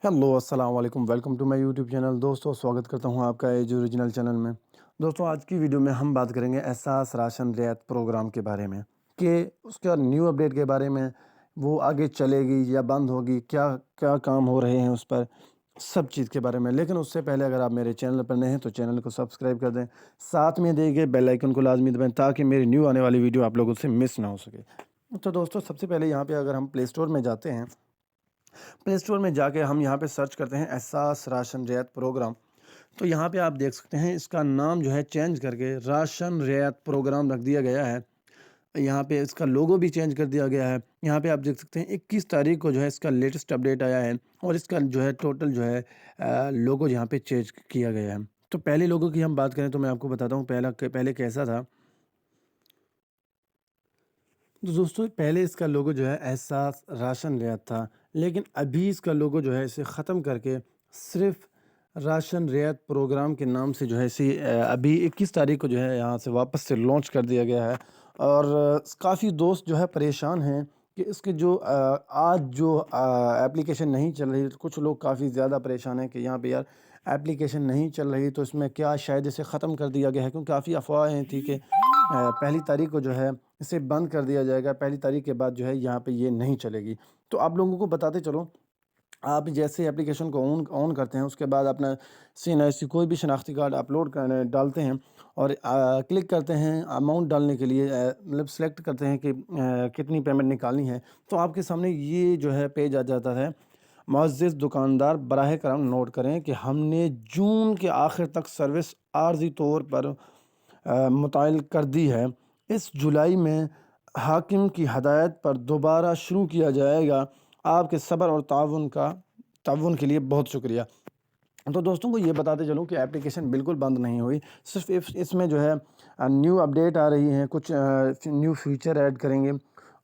Hello अस्सलाम वालेकुम welcome to my YouTube channel. दोस्तों स्वागत करता हूं आपका एज ओरिजिनल चैनल में। दोस्तों आज की वीडियो में हम बात करेंगे एहसास राशन रियायत प्रोग्राम के बारे में कि उसका न्यू अपडेट के बारे में, वो आगे चलेगी या बंद होगी, क्या क्या काम हो रहे हैं उस पर, सब चीज़ के बारे में। लेकिन उससे पहले अगर आप मेरे चैनल पर नए हैं तो चैनल को सब्सक्राइब कर दें, साथ में दिए गए बेल आइकन को लाजमी दबाएं ताकि मेरी न्यू आने वाली वीडियो आप लोगों से मिस ना हो सके। तो दोस्तों सबसे पहले यहाँ पे अगर हम प्ले स्टोर में जाते हैं, प्ले स्टोर में जाके हम यहाँ पे सर्च करते हैं एहसास राशन रियायत प्रोग्राम। तो यहाँ पे आप देख सकते हैं इसका नाम जो है चेंज करके राशन रियायत प्रोग्राम रख दिया गया है। यहाँ पे इसका लोगो भी चेंज कर दिया गया है। यहाँ पे आप देख सकते हैं 21 तारीख को जो है इसका लेटेस्ट अपडेट आया है और इसका जो है टोटल जो है लोगो यहाँ पे चेंज किया गया है। तो पहले लोगों की हम बात करें तो मैं आपको बताता हूँ पहले कैसा था। तो दोस्तों पहले इसका लोगो जो है एहसास राशन रियायत था, लेकिन अभी इसका लोगो जो है इसे ख़त्म करके सिर्फ राशन रियायत प्रोग्राम के नाम से जो है इसे अभी 21 तारीख को जो है यहाँ से वापस से लॉन्च कर दिया गया है। और काफ़ी दोस्त जो है परेशान हैं कि इसके जो आज जो एप्लीकेशन नहीं चल रही। कुछ लोग काफ़ी ज़्यादा परेशान हैं कि यहाँ पे यार एप्लीकेशन नहीं चल रही तो इसमें क्या शायद इसे ख़त्म कर दिया गया है, क्योंकि काफ़ी अफवाहें थी कि पहली तारीख को जो है इसे बंद कर दिया जाएगा, पहली तारीख के बाद जो है यहाँ पे ये नहीं चलेगी। तो आप लोगों को बताते चलो, आप जैसे एप्लीकेशन को ऑन ऑन करते हैं उसके बाद अपना CNIC कोई भी शनाख्ती कार्ड अपलोड करने डालते हैं और क्लिक करते हैं अमाउंट डालने के लिए, मतलब सेलेक्ट करते हैं कि कितनी पेमेंट निकालनी है। तो आपके सामने ये जो है पेज आ जाता है। मुअज़्ज़िज़ दुकानदार बराह करम नोट करें कि हमने जून के आखिर तक सर्विस आर्जी तौर पर मुतअल्लिक़ कर दी है। इस जुलाई में हाकिम की हदायत पर दोबारा शुरू किया जाएगा। आपके सब्र और ताउन के लिए बहुत शुक्रिया। तो दोस्तों को ये बताते चलूँ कि एप्लीकेशन बिल्कुल बंद नहीं हुई, सिर्फ इसमें जो है न्यू अपडेट आ रही हैं, कुछ न्यू फीचर ऐड करेंगे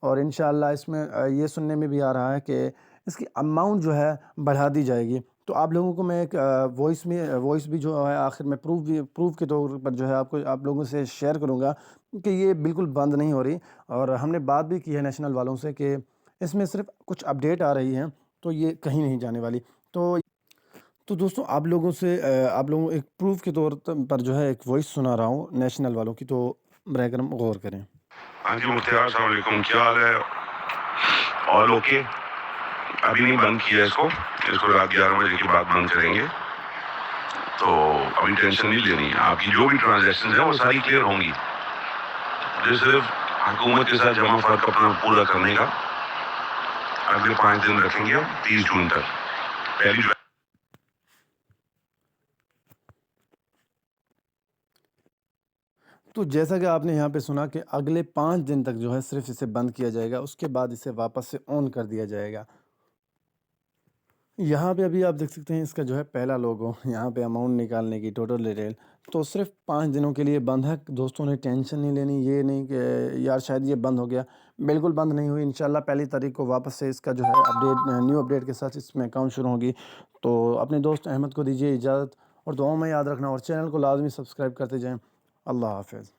और इंशाअल्लाह इसमें ये सुनने में भी आ रहा है कि इसकी अमाउंट जो है बढ़ा दी जाएगी। तो आप लोगों को मैं एक वॉइस भी जो है आखिर में प्रूफ के तौर पर जो है आपको आप लोगों से शेयर करूँगा कि ये बिल्कुल बंद नहीं हो रही। और हमने बात भी की है नेशनल वालों से कि इसमें सिर्फ कुछ अपडेट आ रही हैं, तो ये कहीं नहीं जाने वाली। तो दोस्तों आप लोगों एक प्रूफ के तौर पर जो है एक वॉइस सुना रहा हूँ नेशनल वालों की, तो बराए करम गौर करें। हाँ जी मुख्तार, अस्सलाम वालेकुम, क्या हाल है? All okay? अभी नहीं बंद किया इसको रात 11 बजे के बाद बंद करेंगे, तो अभी टेंशन नहीं लेनी है। आपकी जो भी ट्रांजैक्शन है वो सारी क्लियर होंगी। मुझे सिर्फ हुकूमत के साथ जमा फर्क अपना पूरा करने का अगले 5 दिन रखेंगे, 30 जून तक। पहली जुलाई तो जैसा कि आपने यहाँ पे सुना कि अगले 5 दिन तक जो है सिर्फ इसे बंद किया जाएगा, उसके बाद इसे वापस से ऑन कर दिया जाएगा। यहाँ पे अभी आप देख सकते हैं इसका जो है पहला लोगो, यहाँ पे अमाउंट निकालने की टोटल डिटेल, तो सिर्फ 5 दिनों के लिए बंद है। दोस्तों ने टेंशन नहीं लेनी, ये नहीं कि यार शायद ये बंद हो गया, बिल्कुल बंद नहीं हुई। इंशाल्लाह पहली तारीख को वापस से इसका जो है न्यू अपडेट के साथ इसमें अकाउंट शुरू होगी। तो अपने दोस्त अहमद को दीजिए इजाज़त और दुआओं में याद रखना और चैनल को लाजमी सब्सक्राइब करते जाएँ। अल्लाह हाफ़िज़।